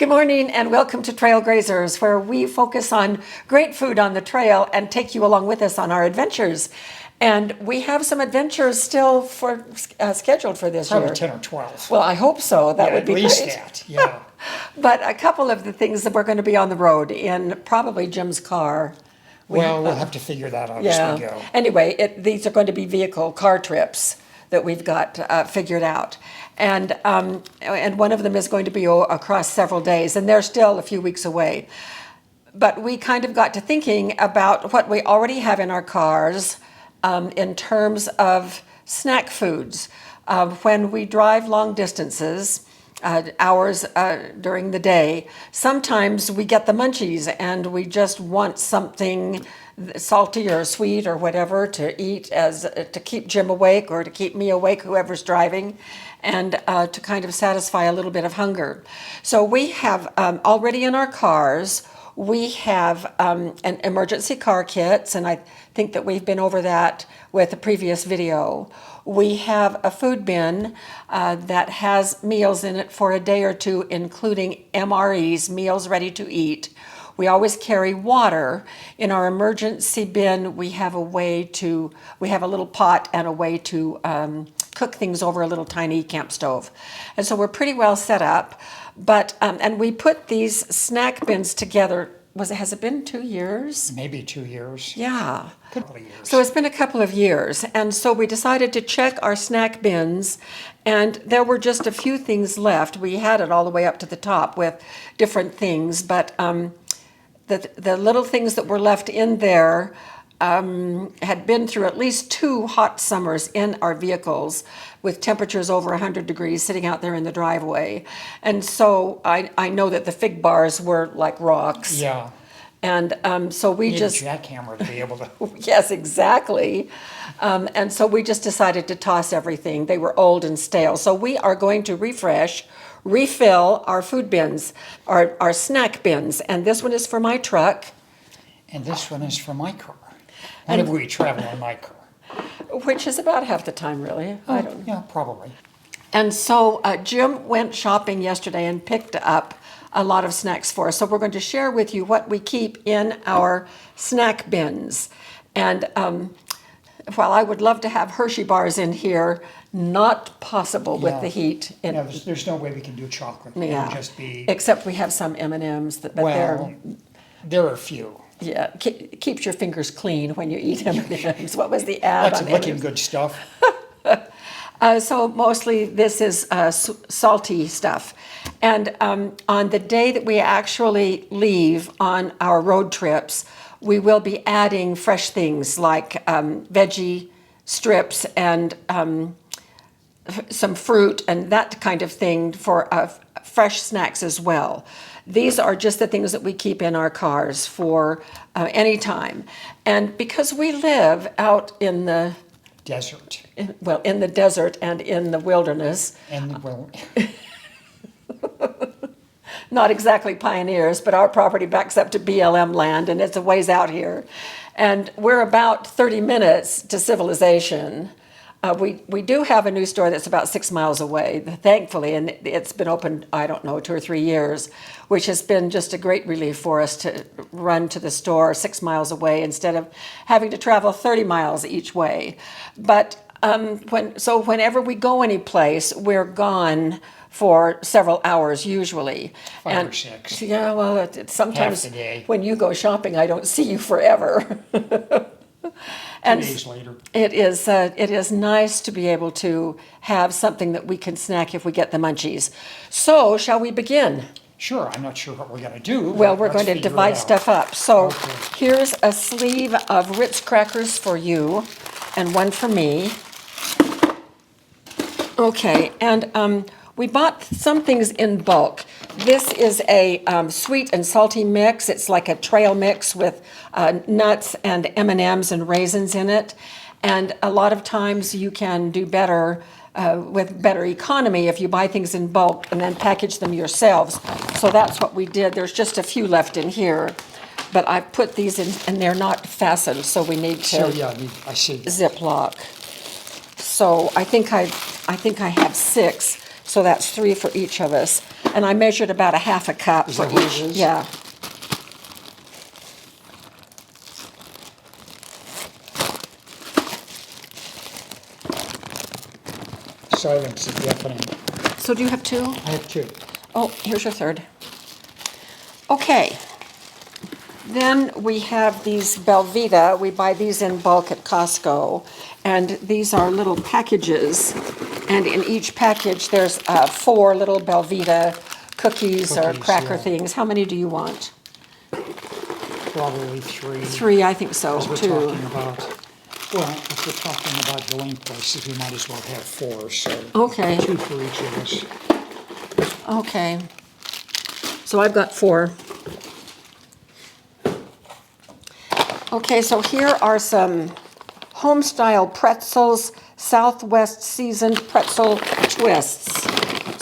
morning and welcome to Trail Grazers, where we focus on great food on the trail and take you along with us on our adventures. And we have some adventures still scheduled for this year. Probably 10 or 12. Well, I hope so. That would be at least great. that, yeah. But a couple of the things that we're going to be on the road in probably Jim's car. We'll have to figure that out as we go. Anyway, these are going to be car trips that we've got figured out. And one of them is going to be across several days, and they're still a few weeks away. But we kind of got to thinking about what we already have in our cars in terms of snack foods. When we drive long distances, hours during the day, sometimes we get the munchies and we just want something salty or sweet or whatever to eat to keep Jim awake or to keep me awake, whoever's driving, and to kind of satisfy a little bit of hunger. So we have already in our cars, we have an emergency car kits, and I think that we've been over that with a previous video. We have a food bin that has meals in it for a day or two, including MREs, meals ready to eat. We always carry water. In our emergency bin, we have a little pot and a way to cook things over a little tiny camp stove. And so we're pretty well set up. But and we put these snack bins together. Has it been 2 years? Maybe 2 years. Yeah. A couple of years. So it's been a couple of years. And so we decided to check our snack bins, and there were just a few things left. We had it all the way up to the top with different things, but the little things that were left in there had been through at least 2 hot summers in our vehicles with temperatures over 100 degrees sitting out there in the driveway. And so I know that the fig bars were like rocks. Yeah. And so we Need just... a jackhammer to be able to... Yes, exactly. And so we just decided to toss everything. They were old and stale. So we are going to refill our food bins, our snack bins. And this one is for my truck. And this one is for my car. Whenever we travel in my car. Which is about half the time, really. I don't know. Yeah, probably. And so Jim went shopping yesterday and picked up a lot of snacks for us. So we're going to share with you what we keep in our snack bins. And while I would love to have Hershey bars in here, not possible with the heat. There's no way we can do chocolate. Yeah. It would just be... Except we have some M&Ms, but there are a few. Yeah, keeps your fingers clean when you eat M&Ms. What was the ad Lots on of looking M&Ms? good stuff. So mostly this is salty stuff. And on the day that we actually leave on our road trips, we will be adding fresh things like veggie strips and some fruit and that kind of thing for fresh snacks as well. These are just the things that we keep in our cars for any time. And because we live out in the Desert. in the desert and in the wilderness. Not exactly pioneers, but our property backs up to BLM land, and it's a ways out here. And we're about 30 minutes to civilization. We do have a new store that's about 6 miles away, thankfully, and it's been open, 2 or 3 years, which has been just a great relief for us to run to the store 6 miles away instead of having to travel 30 miles each way. But whenever we go any place, we're gone for several hours usually. 5 or 6. Yeah, well, sometimes Half the day. when you go shopping, I don't see you forever. And 2 days later. it is nice to be able to have something that we can snack if we get the munchies. So, shall we begin? Sure, I'm not sure what we're going to do. Well, we're going to divide stuff up. So, here's a sleeve of Ritz crackers for you and one for me. Okay, and we bought some things in bulk. This is a sweet and salty mix. It's like a trail mix with nuts and M&Ms and raisins in it. And a lot of times you can do better with better economy if you buy things in bulk and then package them yourselves. So that's what we did. There's just a few left in here. But I put these in, and they're not fastened, so we need to I see. Ziploc. So I think I have 6. So that's 3 for each of us. And I measured about a half a cup Is for that what it each. is? Yeah. Silence is deafening. So do you have two? I have two. Oh, here's your third. Okay. Then we have these Belvita. We buy these in bulk at Costco. And these are little packages. And in each package, there's 4 little Belvita cookies or Cookies, cracker yeah. things. How many do you want? Probably 3. 3, I think so, As we're 2. talking about, well, if we're talking about going places, we might as well have 4, so. Okay. 2 for each of us. Okay. So I've got 4. Okay, so here are some home-style pretzels, Southwest seasoned pretzel twists.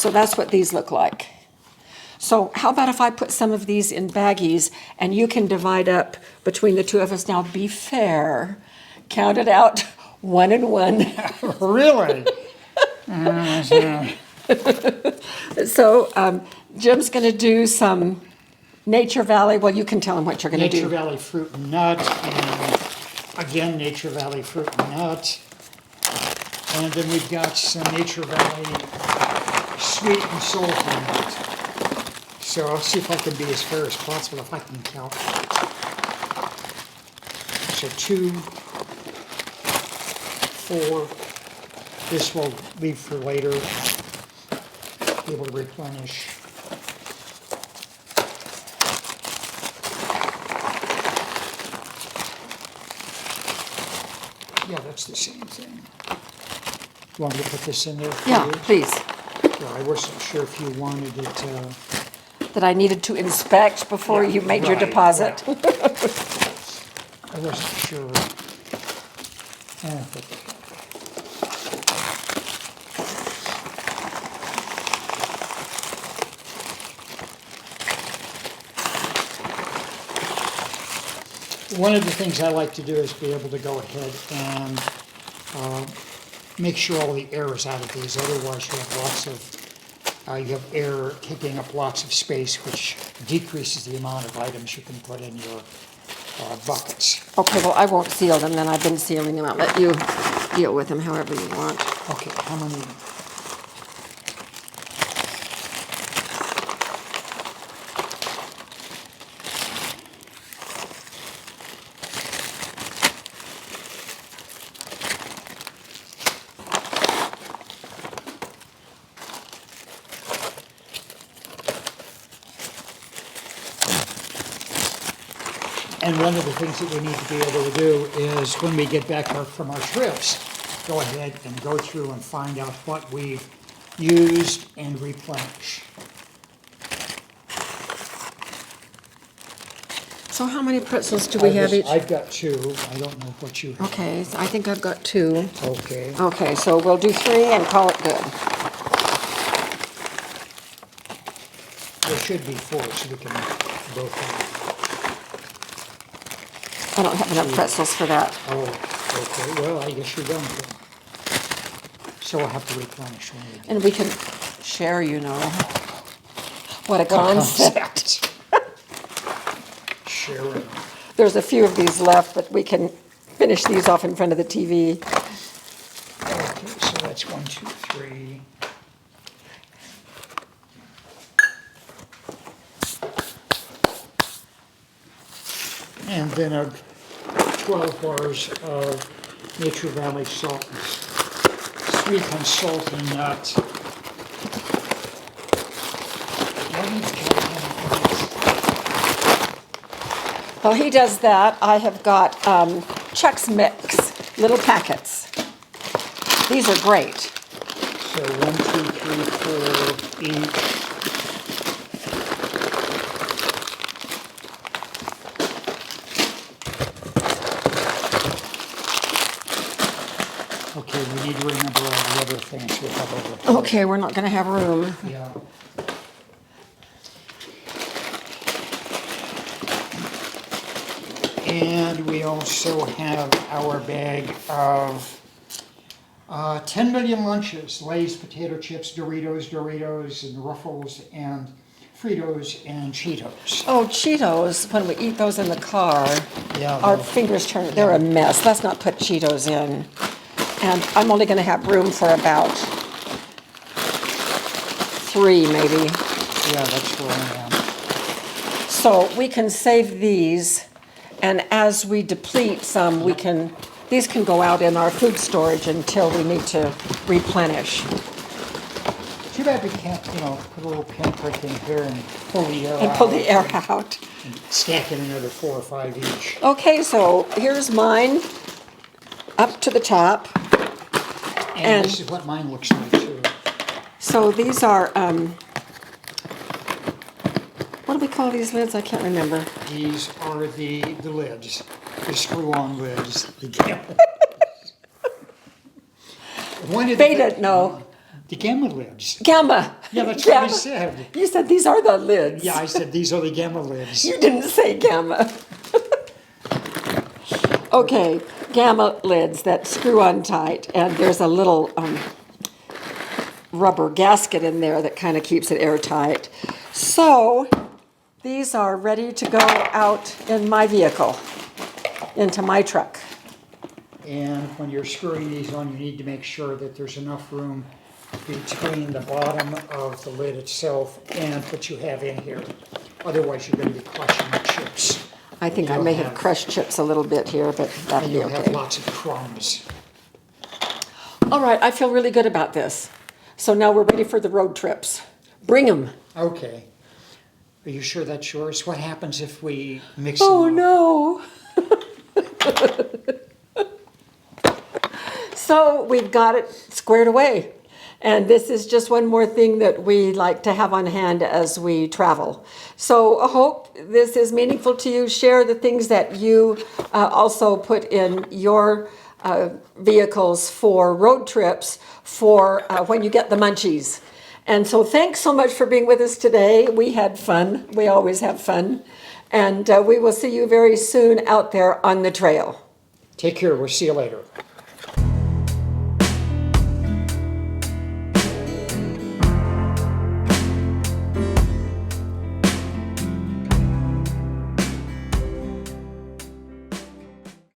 So that's what these look like. So how about if I put some of these in baggies and you can divide up between the two of us? Now be fair. Count it out, 1 and 1. Really? So Jim's going to do some Nature Valley. Well, you can tell him what you're going to do. Nature Valley fruit and nut, and again, Nature Valley fruit and nut. And then we've got some Nature Valley sweet and salty nut. So I'll see if I can be as fair as possible if I can count. So 2, 4. This will leave for later. Be able to replenish. Yeah, that's the same thing. You want me to put this in there for Yeah, you? please. Yeah, I wasn't sure if you wanted it, That I needed to inspect before Yeah, you made your right, deposit. I wasn't sure. But one of the things I like to do is be able to go ahead and make sure all the air is out of these. Otherwise, you have you have air taking up lots of space, which decreases the amount of items you can put in your buckets. Okay, well, I won't seal them then. I've been sealing them. I'll let you deal with them however you want. Okay, how many? And one of the things that we need to be able to do is when we get back from our trips, go ahead and go through and find out what we've used and replenish. So how many pretzels do we have each? I've got 2. I don't know what you have. Okay, so I think I've got 2. Okay. Okay, so we'll do 3 and call it good. There should be 4, so we can both have. I don't have enough pretzels for that. Oh, okay. Well, I guess you're done then. So we'll have to replenish when we do. And we can share, you know. What a concept. Sharing. There's a few of these left, but we can finish these off in front of the TV. Okay, so that's 1, 2, 3. And then 12 bars of Nature Valley salt, sweet and salty nut. Why don't you count how many? While he does that, I have got Chuck's Mix, little packets. These are great. So 1, 2, 3, 4 each. Okay, we need to remember all the other things we have over here. Okay, we're not going to have room. Yeah. And we also have our bag of 10 million lunches, Lay's potato chips, Doritos, and Ruffles, and Fritos, and Cheetos. Oh, Cheetos, when we eat those in the car, Yeah, our they'll- fingers turn, they're a mess. Let's not put Cheetos in. And I'm only gonna have room for about 3 maybe. Yeah, that's where I am. So we can save these, and as we deplete some, these can go out in our food storage until we need to replenish. Too bad we can't, put a little pinprick in here and pull the air And out. pull the air out. And stack in another 4 or 5 each. Okay, so here's mine, up to the top. And this is what mine looks like too. So these are, what do we call these lids? I can't remember. These are the lids, the screw-on lids, the gamma. Beta, no. The gamma lids. Gamma. Yeah, that's what Gamma. I said. You said these are the lids. Yeah, I said these are the gamma lids. You didn't say gamma. Okay, gamma lids that screw on tight, and there's a little rubber gasket in there that kind of keeps it airtight. So these are ready to go out in my vehicle, into my truck. And when you're screwing these on, you need to make sure that there's enough room between the bottom of the lid itself and what you have in here. Otherwise, you're going to be crushing the chips. I think I may have crushed chips a little bit here, but that'll And be you'll have okay. lots of crumbs. All right, I feel really good about this. So now we're ready for the road trips. Bring them. Okay. Are you sure that's yours? What happens if we mix them Oh, up? no. So we've got it squared away. And this is just one more thing that we like to have on hand as we travel. So I hope this is meaningful to you. Share the things that you also put in your vehicles for road trips for when you get the munchies. And so thanks so much for being with us today. We had fun. We always have fun. And we will see you very soon out there on the trail. Take care. We'll see you later.